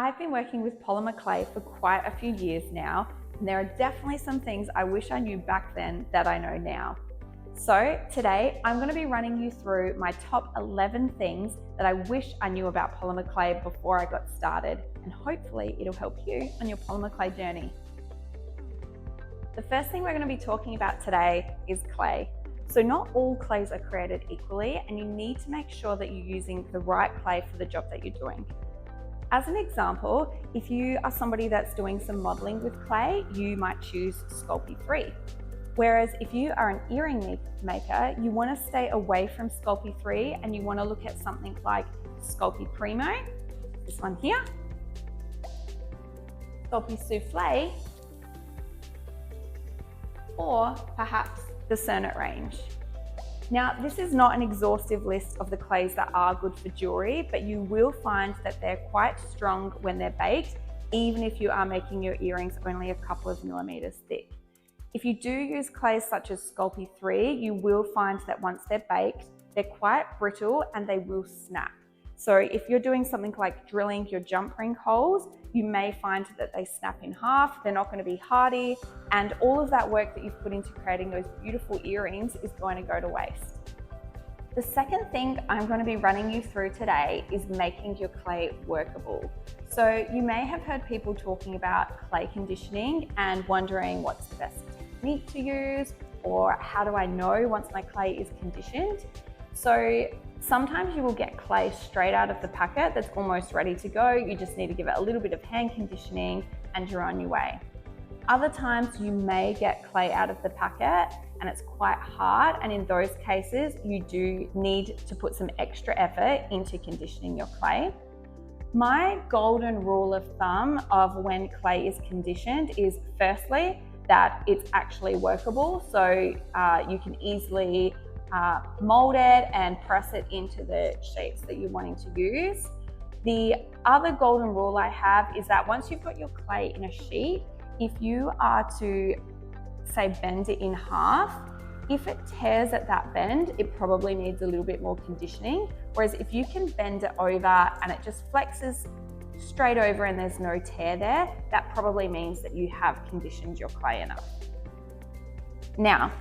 I've been working with Polymer Clay for quite a few years now, and there are definitely some things I wish I knew back then that I know now. So today I'm going to be running you through my top 11 things that I wish I knew about Polymer Clay before I got started, and hopefully it'll help you on your Polymer Clay journey. The first thing we're going to be talking about today is clay. So not all clays are created equally, and you need to make sure that you're using the right clay for the job that you're doing. As an example, if you are somebody that's doing some modeling with clay, you might choose Sculpey 3. Whereas if you are an earring maker, you want to stay away from Sculpey 3 and you want to look at something like Sculpey Primo, this one here, Sculpey Souffle, or perhaps the Cernit range. Now, this is not an exhaustive list of the clays that are good for jewelry, but you will find that they're quite strong when they're baked, even if you are making your earrings only a couple of millimeters thick. If you do use clays such as Sculpey 3, you will find that once they're baked, they're quite brittle and they will snap. So if you're doing something like drilling your jump ring holes, you may find that they snap in half, they're not going to be hardy, and all of that work that you've put into creating those beautiful earrings is going to go to waste. The second thing I'm going to be running you through today is making your clay workable. So you may have heard people talking about clay conditioning and wondering what's the best technique to use, or how do I know once my clay is conditioned? So sometimes you will get clay straight out of the packet that's almost ready to go. You just need to give it a little bit of hand conditioning and you're on your way. Other times you may get clay out of the packet and it's quite hard, and in those cases you do need to put some extra effort into conditioning your clay. My golden rule of thumb of when clay is conditioned is firstly that it's actually workable, so you can easily mold it and press it into the shapes that you're wanting to use. The other golden rule I have is that once you've got your clay in a sheet, if you are to, say, bend it in half, if it tears at that bend, it probably needs a little bit more conditioning. Whereas if you can bend it over and it just flexes straight over and there's no tear there, that probably means that you have conditioned your clay enough. Now,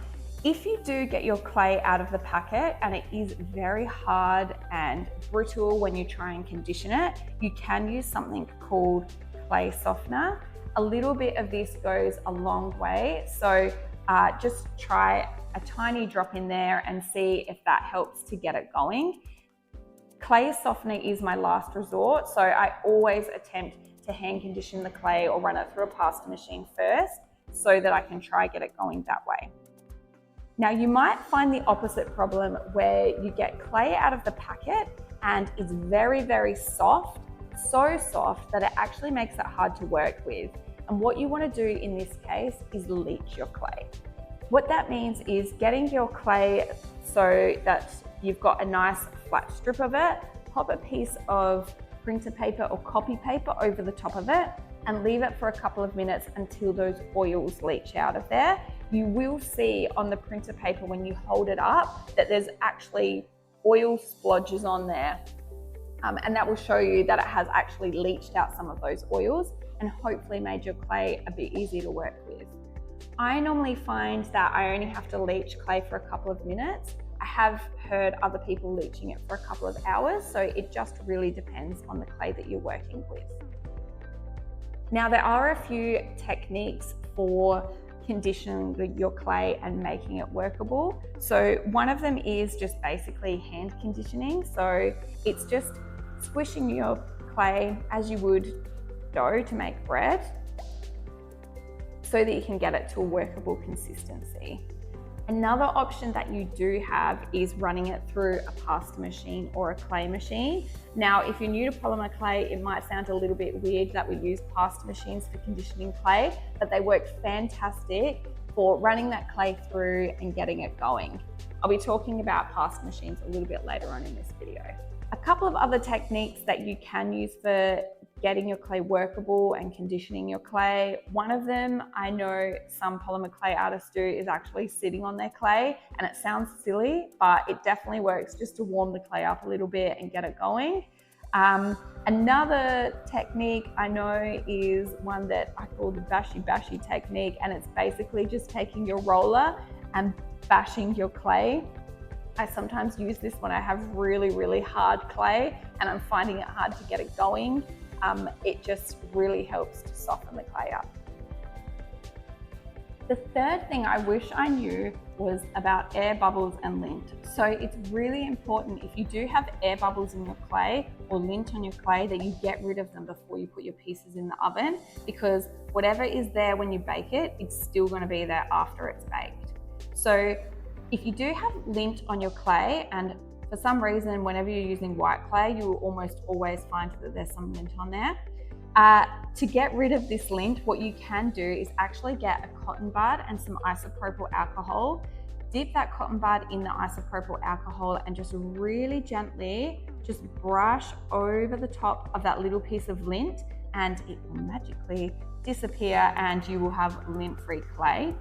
if you do get your clay out of the packet and it is very hard and brittle when you try and condition it, you can use something called clay softener. A little bit of this goes a long way, so just try a tiny drop in there and see if that helps to get it going. Clay softener is my last resort, so I always attempt to hand condition the clay or run it through a pasta machine first so that I can try get it going that way. Now, you might find the opposite problem where you get clay out of the packet and it's very, very soft, so soft that it actually makes it hard to work with. And what you want to do in this case is leach your clay. What that means is getting your clay so that you've got a nice flat strip of it, pop a piece of printer paper or copy paper over the top of it and leave it for a couple of minutes until those oils leach out of there. You will see on the printer paper when you hold it up that there's actually oil splodges on there. And that will show you that it has actually leached out some of those oils and hopefully made your clay a bit easier to work with. I normally find that I only have to leach clay for a couple of minutes. I have heard other people leaching it for a couple of hours, so it just really depends on the clay that you're working with. Now, there are a few techniques for conditioning your clay and making it workable. So one of them is just basically hand conditioning. So it's just squishing your clay as you would dough to make bread so that you can get it to a workable consistency. Another option that you do have is running it through a pasta machine or a clay machine. Now, if you're new to polymer clay, it might sound a little bit weird that we use pasta machines for conditioning clay, but they work fantastic for running that clay through and getting it going. I'll be talking about pasta machines a little bit later on in this video. A couple of other techniques that you can use for getting your clay workable and conditioning your clay. One of them I know some polymer clay artists do is actually sitting on their clay, and it sounds silly, but it definitely works just to warm the clay up a little bit and get it going. Another technique I know is one that I call the bashy technique, and it's basically just taking your roller and bashing your clay. I sometimes use this when I have really hard clay and I'm finding it hard to get it going. It just really helps to soften the clay up. The third thing I wish I knew was about air bubbles and lint. So it's really important, if you do have air bubbles in your clay or lint on your clay, that you get rid of them before you put your pieces in the oven, because whatever is there when you bake it, it's still going to be there after it's baked. So if you do have lint on your clay, and for some reason whenever you're using white clay, you will almost always find that there's some lint on there. To get rid of this lint, what you can do is actually get a cotton bud and some isopropyl alcohol. Dip that cotton bud in the isopropyl alcohol and just really gently just brush over the top of that little piece of lint, and it will magically disappear and you will have lint-free clay.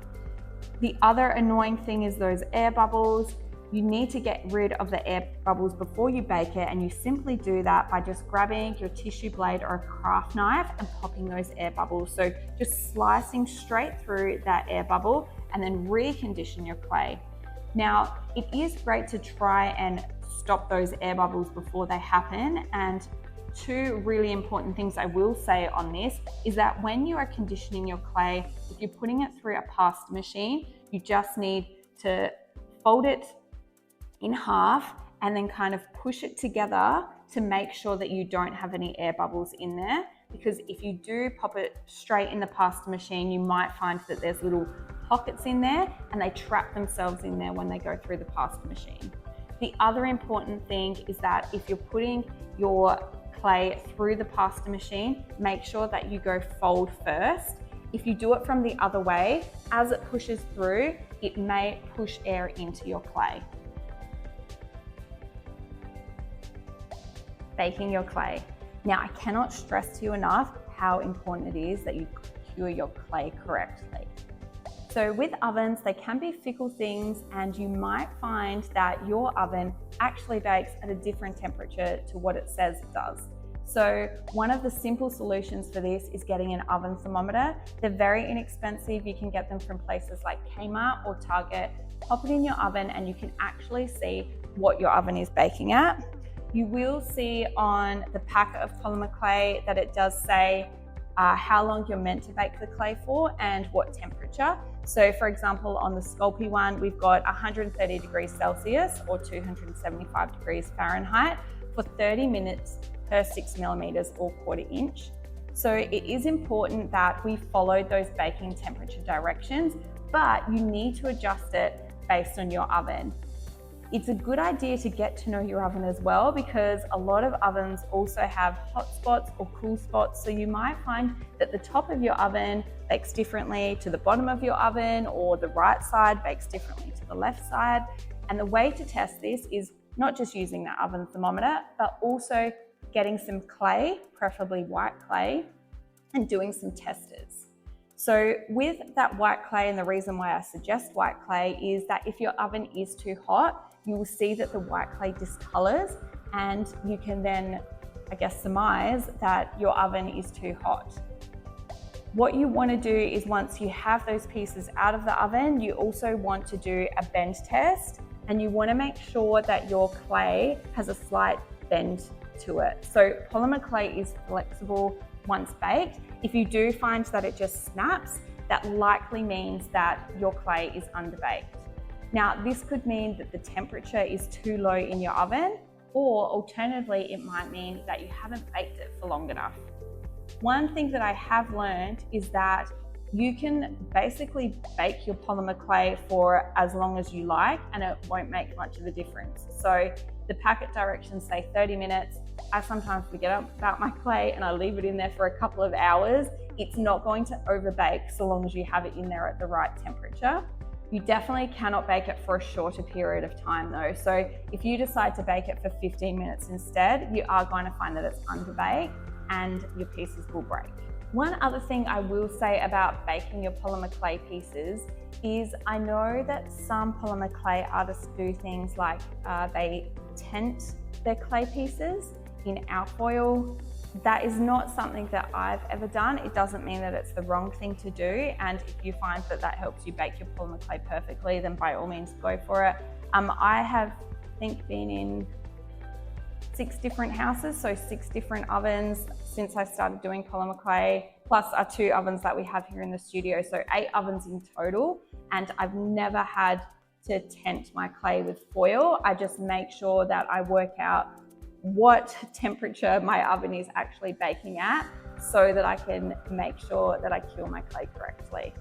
The other annoying thing is those air bubbles. You need to get rid of the air bubbles before you bake it, and you simply do that by just grabbing your tissue blade or a craft knife and popping those air bubbles. So just slicing straight through that air bubble and then recondition your clay. Now, it is great to try and stop those air bubbles before they happen, and two really important things I will say on this is that when you are conditioning your clay, if you're putting it through a pasta machine, you just need to fold it in half and then kind of push it together to make sure that you don't have any air bubbles in there, because if you do pop it straight in the pasta machine, you might find that there's little pockets in there and they trap themselves in there when they go through the pasta machine. The other important thing is that if you're putting your clay through the pasta machine, make sure that you go fold first. If you do it from the other way, as it pushes through, it may push air into your clay. Baking your clay. Now, I cannot stress to you enough how important it is that you cure your clay correctly. So with ovens, they can be fickle things, and you might find that your oven actually bakes at a different temperature to what it says it does. So one of the simple solutions for this is getting an oven thermometer. They're very inexpensive. You can get them from places like Kmart or Target. Pop it in your oven and you can actually see what your oven is baking at. You will see on the packet of polymer clay that it does say how long you're meant to bake the clay for and what temperature. So for example, on the Sculpey one, we've got 130 degrees Celsius or 275 degrees Fahrenheit for 30 minutes per 6 millimeters or 1/4 inch. So it is important that we follow those baking temperature directions, but you need to adjust it based on your oven. It's a good idea to get to know your oven as well, because a lot of ovens also have hot spots or cool spots. So you might find that the top of your oven bakes differently to the bottom of your oven, or the right side bakes differently to the left side. And the way to test this is not just using the oven thermometer, but also getting some clay, preferably white clay, and doing some testers. So with that white clay, and the reason why I suggest white clay is that if your oven is too hot, you will see that the white clay discolors, and you can then, I guess, surmise that your oven is too hot. What you want to do is, once you have those pieces out of the oven, you also want to do a bend test, and you want to make sure that your clay has a slight bend to it. So polymer clay is flexible once baked. If you do find that it just snaps, that likely means that your clay is underbaked. Now, this could mean that the temperature is too low in your oven, or alternatively, it might mean that you haven't baked it for long enough. One thing that I have learned is that you can basically bake your polymer clay for as long as you like, and it won't make much of a difference. So the packet directions say 30 minutes. I sometimes forget about my clay and I leave it in there for a couple of hours. It's not going to overbake so long as you have it in there at the right temperature. You definitely cannot bake it for a shorter period of time though. So if you decide to bake it for 15 minutes instead, you are going to find that it's underbaked and your pieces will break. One other thing I will say about baking your polymer clay pieces is, I know that some polymer clay artists do things like they tent their clay pieces in alfoil. That is not something that I've ever done. It doesn't mean that it's the wrong thing to do. And if you find that that helps you bake your polymer clay perfectly, then by all means go for it. I have, I think, been in 6 different houses, so 6 different ovens since I started doing polymer clay, plus our 2 ovens that we have here in the studio. So 8 ovens in total. And I've never had to tent my clay with foil. I just make sure that I work out what temperature my oven is actually baking at so that I can make sure that I cure my clay correctly.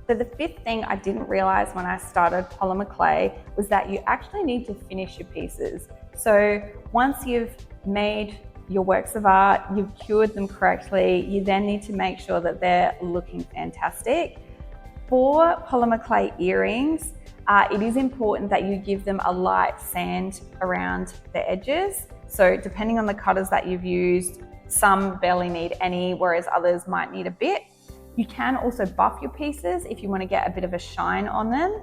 So the 5th thing I didn't realize when I started polymer clay was that you actually need to finish your pieces. So once you've made your works of art, you've cured them correctly, you then need to make sure that they're looking fantastic. For polymer clay earrings, it is important that you give them a light sand around the edges. So depending on the cutters that you've used, some barely need any, whereas others might need a bit. You can also buff your pieces if you want to get a bit of a shine on them.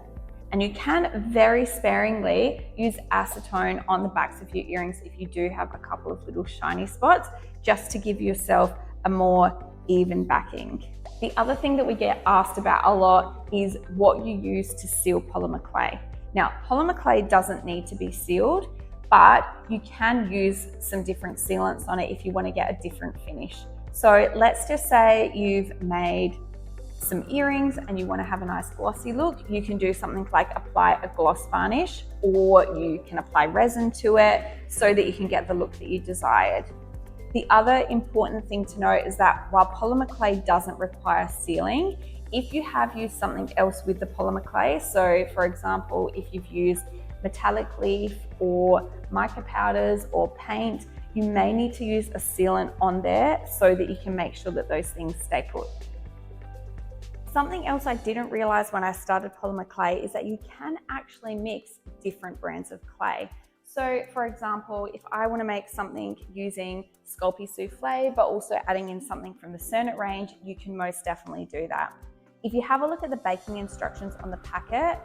And you can very sparingly use acetone on the backs of your earrings if you do have a couple of little shiny spots, just to give yourself a more even backing. The other thing that we get asked about a lot is what you use to seal polymer clay. Now, polymer clay doesn't need to be sealed, but you can use some different sealants on it if you want to get a different finish. So let's just say you've made some earrings and you want to have a nice glossy look. You can do something like apply a gloss varnish, or you can apply resin to it so that you can get the look that you desired. The other important thing to note is that while polymer clay doesn't require sealing, if you have used something else with the polymer clay, so for example, if you've used metallic leaf or mica powders or paint, you may need to use a sealant on there so that you can make sure that those things stay put. Something else I didn't realize when I started polymer clay is that you can actually mix different brands of clay. So for example, if I want to make something using Sculpey Soufflé, but also adding in something from the Cernit range, you can most definitely do that. If you have a look at the baking instructions on the packet,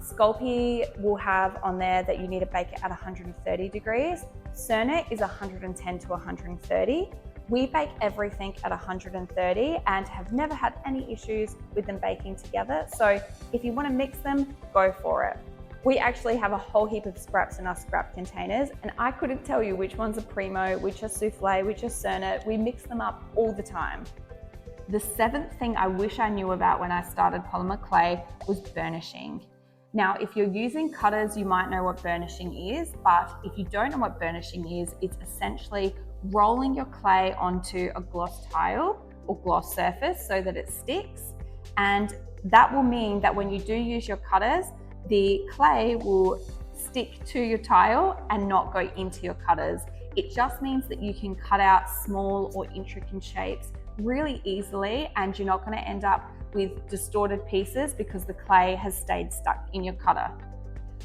Sculpey will have on there that you need to bake it at 130 degrees. Cernit is 110 to 130. We bake everything at 130 and have never had any issues with them baking together. So if you want to mix them, go for it. We actually have a whole heap of scraps in our scrap containers, and I couldn't tell you which ones are Primo, which are Soufflé, which are Cernit. We mix them up all the time. The 7th thing I wish I knew about when I started polymer clay was burnishing. Now, if you're using cutters, you might know what burnishing is, but if you don't know what burnishing is, it's essentially rolling your clay onto a gloss tile or gloss surface so that it sticks. And that will mean that when you do use your cutters, the clay will stick to your tile and not go into your cutters. It just means that you can cut out small or intricate shapes really easily, and you're not going to end up with distorted pieces because the clay has stayed stuck in your cutter.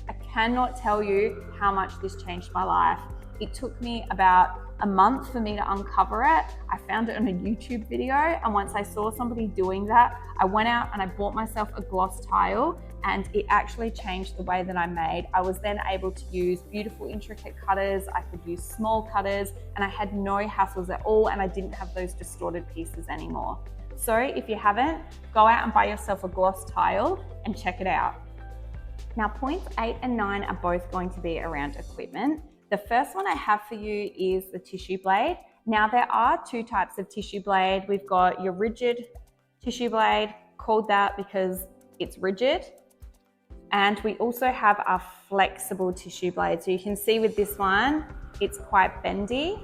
I cannot tell you how much this changed my life. It took me about a month for me to uncover it. I found it on a YouTube video, and once I saw somebody doing that, I went out and I bought myself a gloss tile, and it actually changed the way that I made. I was then able to use beautiful intricate cutters, I could use small cutters, and I had no hassles at all, and I didn't have those distorted pieces anymore. So if you haven't, go out and buy yourself a gloss tile and check it out. Now, points 8 and 9 are both going to be around equipment. The first one I have for you is the tissue blade. Now, there are 2 types of tissue blade. We've got your rigid tissue blade, called that because it's rigid. And we also have our flexible tissue blade. So you can see with this one, it's quite bendy.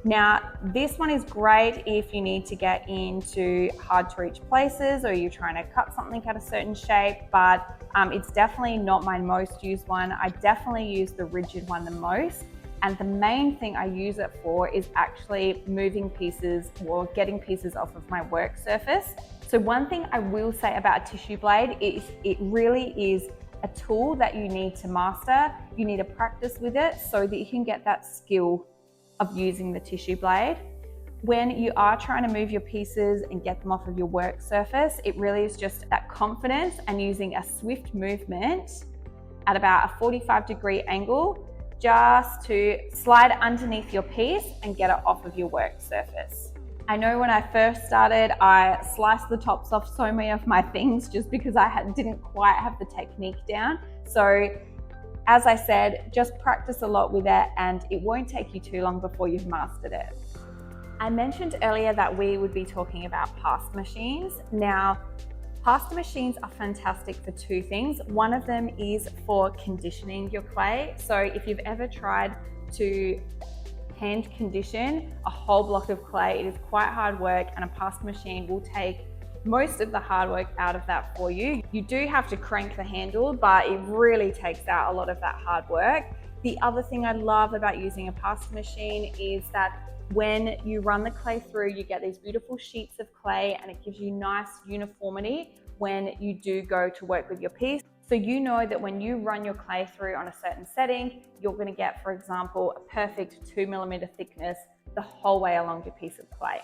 Now, this one is great if you need to get into hard to reach places or you're trying to cut something at a certain shape, but it's definitely not my most used one. I definitely use the rigid one the most. And the main thing I use it for is actually moving pieces or getting pieces off of my work surface. So one thing I will say about a tissue blade is it really is a tool that you need to master. You need to practice with it so that you can get that skill of using the tissue blade. When you are trying to move your pieces and get them off of your work surface, it really is just that confidence and using a swift movement at about a 45-degree angle just to slide underneath your piece and get it off of your work surface. I know when I first started, I sliced the tops off so many of my things just because I didn't quite have the technique down. So as I said, just practice a lot with it and it won't take you too long before you've mastered it. I mentioned earlier that we would be talking about pasta machines. Now, pasta machines are fantastic for two things. One of them is for conditioning your clay. So if you've ever tried to hand condition a whole block of clay, it is quite hard work, and a pasta machine will take most of the hard work out of that for you. You do have to crank the handle, but it really takes out a lot of that hard work. The other thing I love about using a pasta machine is that when you run the clay through, you get these beautiful sheets of clay and it gives you nice uniformity when you do go to work with your piece. So you know that when you run your clay through on a certain setting, you're going to get, for example, a perfect 2mm thickness the whole way along your piece of clay.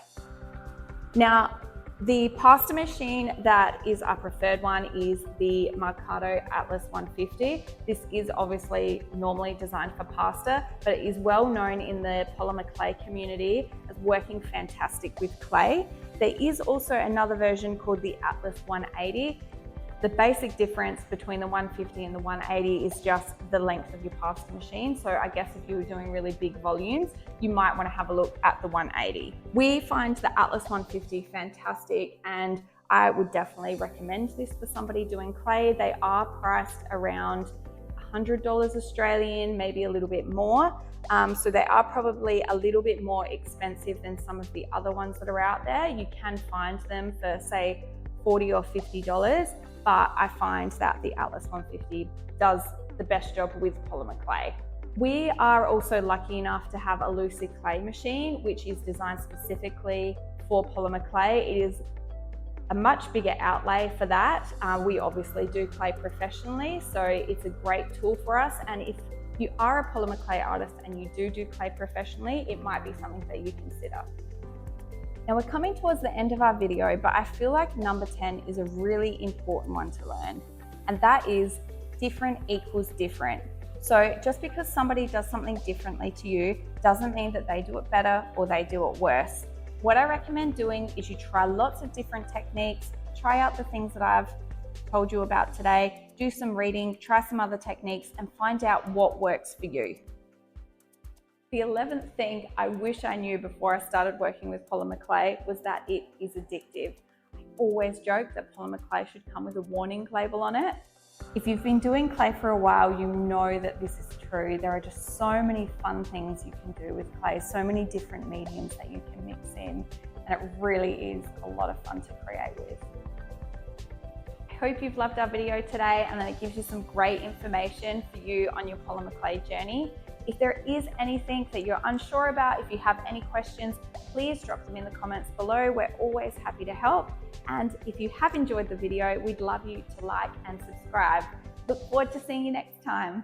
Now, the pasta machine that is our preferred one is the MyClayCo Atlas 150. This is obviously normally designed for pasta, but it is well known in the Polymer Clay community as working fantastic with clay. There is also another version called the Atlas 180. The basic difference between the 150 and the 180 is just the length of your pasta machine. So I guess if you were doing really big volumes, you might want to have a look at the 180. We find the Atlas 150 fantastic, and I would definitely recommend this for somebody doing clay. They are priced around $100 Australian, maybe a little bit more. So they are probably a little bit more expensive than some of the other ones that are out there. You can find them for say $40 or $50. But I find that the Atlas 150 does the best job with polymer clay. We are also lucky enough to have a Lucy clay machine, which is designed specifically for polymer clay. It is a much bigger outlay for that. We obviously do clay professionally, so it's a great tool for us. And if you are a polymer clay artist and you do clay professionally, it might be something that you consider. Now we're coming towards the end of our video, but I feel like number 10 is a really important one to learn, and that is different equals different. So just because somebody does something differently to you doesn't mean that they do it better or they do it worse. What I recommend doing is you try lots of different techniques, try out the things that I've told you about today, do some reading, try some other techniques, and find out what works for you. The 11th thing I wish I knew before I started working with polymer clay was that it is addictive. I always joke that polymer clay should come with a warning label on it. If you've been doing clay for a while, you know that this is true. There are just so many fun things you can do with clay, so many different mediums that you can mix in, and it really is a lot of fun to create with. I hope you've loved our video today and that it gives you some great information for you on your polymer clay journey. If there is anything that you're unsure about, if you have any questions, please drop them in the comments below. We're always happy to help. And if you have enjoyed the video, we'd love you to like and subscribe. Look forward to seeing you next time.